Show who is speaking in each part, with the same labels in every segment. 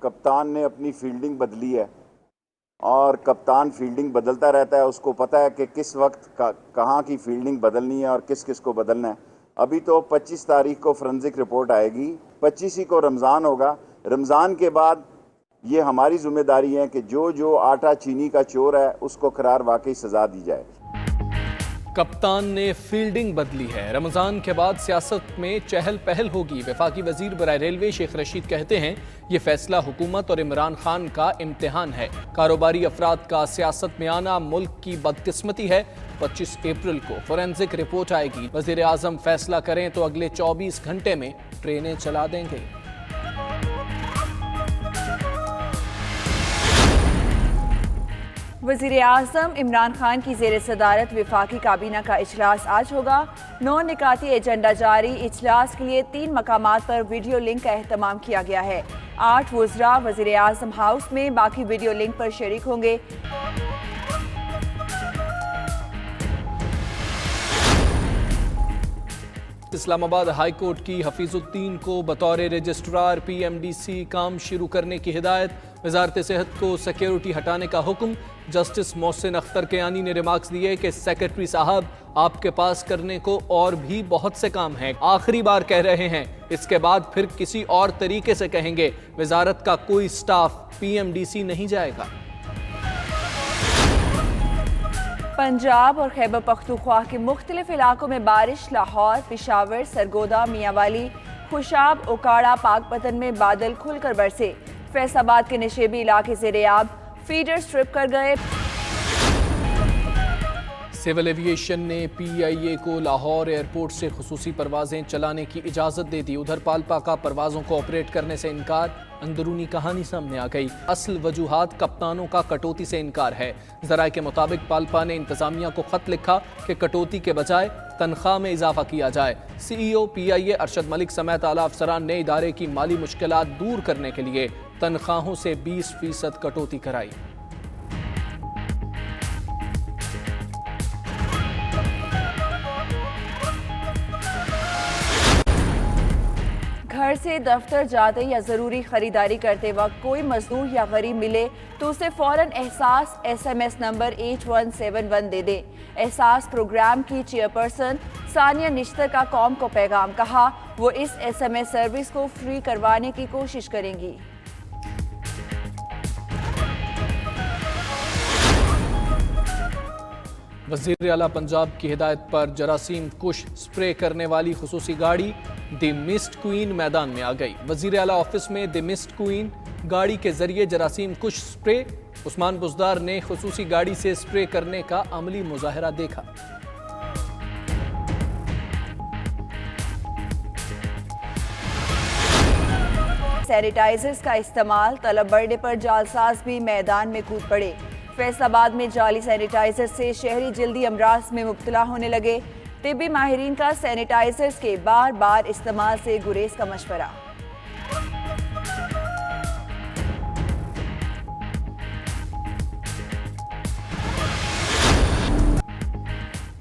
Speaker 1: کپتان نے اپنی فیلڈنگ بدلی ہے اور کپتان فیلڈنگ بدلتا رہتا ہے، اس کو پتہ ہے کہ کس وقت کہاں کی فیلڈنگ بدلنی ہے اور کس کس کو بدلنا ہے۔ ابھی تو 25 تاریخ کو فورنزک رپورٹ آئے گی، 25 ہی کو رمضان ہوگا۔ رمضان کے بعد یہ ہماری ذمہ داری ہے کہ جو آٹا چینی کا چور ہے اس کو قرار واقعی سزا دی جائے۔
Speaker 2: کپتان نے فیلڈنگ بدلی ہے، رمضان کے بعد سیاست میں چہل پہل ہوگی۔ وفاقی وزیر برائے ریلوے شیخ رشید کہتے ہیں یہ فیصلہ حکومت اور عمران خان کا امتحان ہے۔ کاروباری افراد کا سیاست میں آنا ملک کی بدقسمتی ہے۔ 25 اپریل کو فورینزک رپورٹ آئے گی۔ وزیر اعظم فیصلہ کریں تو اگلے 24 گھنٹے میں ٹرینیں چلا دیں گے۔
Speaker 3: وزیر اعظم عمران خان کی زیر صدارت وفاقی کابینہ کا اجلاس آج ہوگا۔ 9 نکاتی ایجنڈا جاری۔ اجلاس کے لیے 3 مقامات پر ویڈیو لنک کا اہتمام کیا گیا ہے۔ 8 وزراء وزیر اعظم ہاؤس میں، باقی ویڈیو لنک پر شریک ہوں گے۔
Speaker 2: اسلام آباد ہائی کورٹ کی حفیظ الدین کو بطور registrar P M D C کام شروع کرنے کی ہدایت۔ وزارت صحت کو سیکیورٹی ہٹانے کا حکم۔ جسٹس محسن اختر کیانی نے ریمارکس دیے کہ سیکریٹری صاحب آپ کے پاس کرنے کو اور بھی بہت سے کام ہیں، آخری بار کہہ رہے ہیں، اس کے بعد پھر کسی اور طریقے سے کہیں گے۔ وزارت کا کوئی staff P M D C نہیں جائے گا۔
Speaker 3: پنجاب اور خیبر پختونخوا کے مختلف علاقوں میں بارش۔ لاہور، پشاور، سرگودا، میاں والی، خوشاب، اوکاڑا، پاک پتن میں بادل کھل کر برسے۔ فیصل آباد کے نشیبی علاقے زیریاب، فیڈر سٹرپ کر گئے۔
Speaker 2: سول ایوییشن نے پی آئی اے کو لاہور ایئرپورٹ سے خصوصی پروازیں چلانے کی اجازت دے دی۔ ادھر پالپا کا پروازوں کو آپریٹ کرنے سے انکار۔ اندرونی کہانی سامنے آ گئی۔ اصل وجوہات کپتانوں کا کٹوتی سے انکار ہے۔ ذرائع کے مطابق پالپا نے انتظامیہ کو خط لکھا کہ کٹوتی کے بجائے تنخواہ میں اضافہ کیا جائے۔ سی ای او پی آئی اے ارشد ملک سمیت اعلیٰ افسران نے ادارے کی مالی مشکلات دور کرنے کے لیے تنخواہوں سے 20% کٹوتی کرائی۔
Speaker 3: گھر سے دفتر جاتے یا ضروری خریداری کرتے وقت کوئی مزدور یا غریب ملے تو اسے فوراً احساس ایس ایم ایس نمبر 8171 دے دیں۔ احساس پروگرام کی چیئرپرسن ثانیہ نشتر کا قوم کو پیغام، کہا وہ اس ایس ایم ایس سروس کو فری کروانے کی کوشش کریں گی۔
Speaker 2: وزیر اعلیٰ پنجاب کی ہدایت پر جراثیم کش سپرے کرنے والی خصوصی گاڑی دی مسٹ کوئین میدان میں آ گئی۔ وزیر اعلیٰ آفس میں دی مسٹ کوئین گاڑی کے ذریعے جراثیم کش سپرے۔ عثمان بزدار نے خصوصی گاڑی سے سپرے کرنے کا عملی مظاہرہ دیکھا۔
Speaker 3: سینیٹائزرز کا استعمال طلب بڑھنے پر جعلساز بھی میدان میں کود پڑے۔ فیصل آباد میں جعلی سینیٹائزر سے شہری جلدی امراض میں مبتلا ہونے لگے۔ طبی ماہرین کا سینیٹائزرز کے بار بار استعمال سے گریز کا مشورہ۔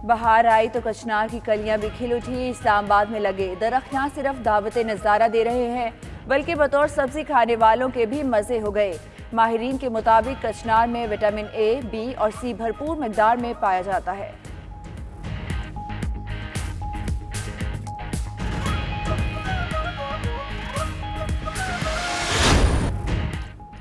Speaker 3: بہار آئی تو کچنار کی کلیاں بھی کھل اٹھی۔ اسلام آباد میں لگے درخت نہ صرف دعوت نظارہ دے رہے ہیں بلکہ بطور سبزی کھانے والوں کے بھی مزے ہو گئے۔ ماہرین کے مطابق کچنار میں وٹامن اے، بی اور سی بھرپور مقدار میں پایا جاتا ہے۔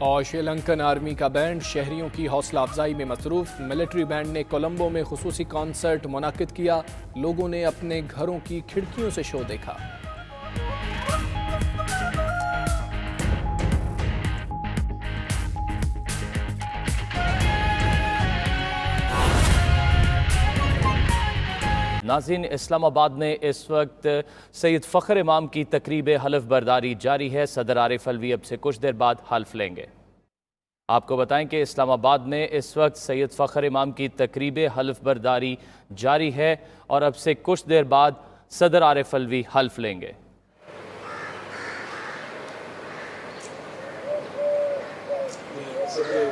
Speaker 2: اور شری لنکن آرمی کا بینڈ شہریوں کی حوصلہ افزائی میں مصروف۔ ملٹری بینڈ نے کولمبو میں خصوصی کانسرٹ منعقد کیا۔ لوگوں نے اپنے گھروں کی کھڑکیوں سے شو دیکھا۔
Speaker 4: ناظرین، اسلام آباد میں اس وقت سید فخر امام کی تقریب حلف برداری جاری ہے۔ صدر عارف الوی اب سے کچھ دیر بعد حلف لیں گے۔ آپ کو بتائیں کہ اسلام آباد میں اس وقت سید فخر امام کی تقریب حلف برداری جاری ہے اور اب سے کچھ دیر بعد صدر عارف الوی حلف لیں گے۔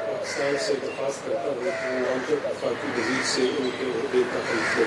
Speaker 5: پاکستان سے درخواست کرتا ہوں کہ وہ عام وفاقی وزیر سے ان کے عہدے کا حلف لیں۔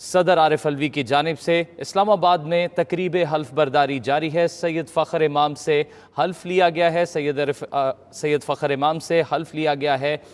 Speaker 4: صدر عارف الوی کی جانب سے اسلام آباد میں تقریب حلف برداری جاری ہے۔ سید فخر امام سے حلف لیا گیا ہے۔ سید فخر امام سے حلف لیا گیا ہے